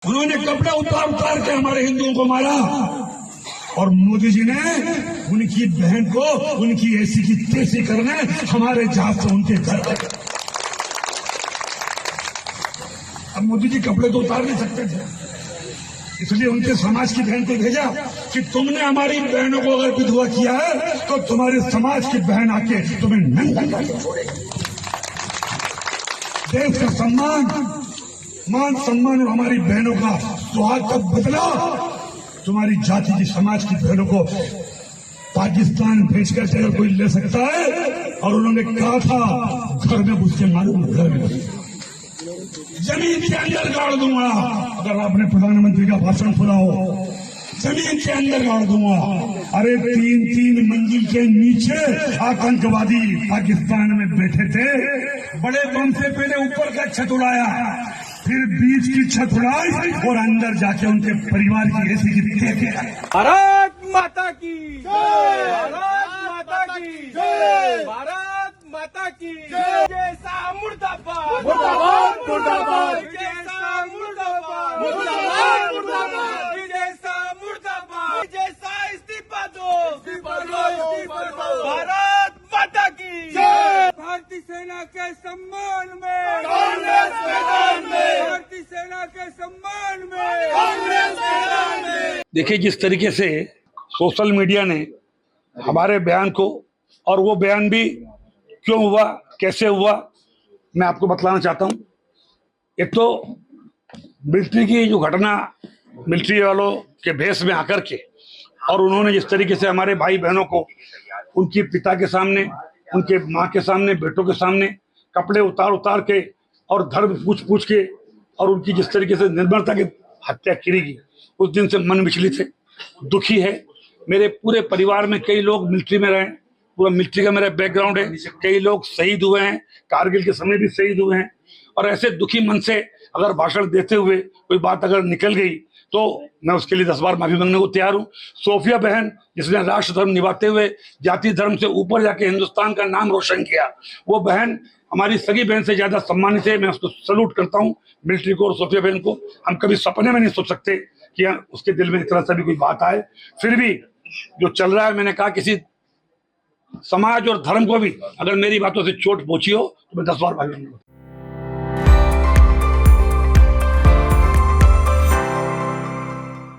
उन्होंने कपड़े उतार उतार के हमारे हिंदुओं को मारा और मोदी जी ने उनकी बहन को उनकी ऐसी की तैसी करने हमारे जहाज से उनके घर पर। अब मोदी जी कपड़े तो उतार नहीं सकते थे, इसलिए उनके समाज की बहन को भेजा कि तुमने हमारी बहनों को अगर विधवा किया है तो तुम्हारे समाज की बहन आके तुम्हें नंगा करके छोड़ेगी। देश का सम्मान, मान सम्मान और हमारी बहनों का सुहाग का बदला तुम्हारी जाति की समाज की बहनों को पाकिस्तान भेजकर अगर कोई ले सकता है, और उन्होंने कहा था घर में घुस के मालूम, घर में जमीन के अंदर गाड़ दूंगा। अगर आपने प्रधानमंत्री का भाषण सुना हो, जमीन के अंदर गाड़ दूंगा। अरे 3-3 मंजिल के नीचे आतंकवादी पाकिस्तान में बैठे थे, बड़े बम से पहले ऊपर का छत उड़ाया, फिर बीच की छत उड़ाई और अंदर जाके उनके परिवार की ऐसी की तैसी। भारत माता की जय, भारत माता की जय, भारत माता की जय। जैसा मुर्दाबाद मुर्दाबाद मुर्दाबाद, जैसा मुर्दाबाद मुर्दाबाद मुर्दाबाद, जैसा मुर्दाबाद, जैसा इस्तीफा दो इस्तीफा दो इस्तीफा दो। भारत माता की जय। भारतीय सेना के सम्मान में कांग्रेस मैदान में, भारतीय सेना के सम्मान में कांग्रेस मैदान में। देखिए, जिस तरीके से सोशल मीडिया ने हमारे बयान को, और वो बयान भी क्यों हुआ, कैसे हुआ, मैं आपको बतलाना चाहता हूं। एक तो मिलिट्री की जो घटना, मिलिट्री वालों के भेष में आकर के, और उन्होंने जिस तरीके से हमारे भाई बहनों को उनके पिता के सामने, उनके माँ के सामने, बेटों के सामने कपड़े उतार उतार के और धर्म पूछ पूछ के, और उनकी जिस तरीके से निर्भरता की हत्या की गई, उस दिन से मन विचलित है, दुखी है। मेरे पूरे परिवार में कई लोग मिलिट्री में रहे, पूरा मिलिट्री का मेरा बैकग्राउंड है, कई लोग शहीद हुए हैं, कारगिल के समय भी शहीद हुए हैं। और ऐसे दुखी मन से अगर भाषण देते हुए कोई बात अगर निकल गई तो मैं उसके लिए 10 बार माफी मांगने को तैयार हूँ। सोफिया बहन, जिसने राष्ट्र धर्म निभाते हुए जाति धर्म से ऊपर जाके हिंदुस्तान का नाम रोशन किया, वो बहन हमारी सगी बहन से ज्यादा सम्मानित है। मैं उसको सल्यूट करता हूँ, मिलिट्री को और सोफिया बहन को। हम कभी सपने में नहीं सोच सकते कि उसके दिल में इस तरह से भी कोई बात आए। फिर भी जो चल रहा है, मैंने कहा किसी समाज और धर्म को भी अगर मेरी बातों से चोट पहुंची हो तो मैं 10 बार माफी मांगूंगा।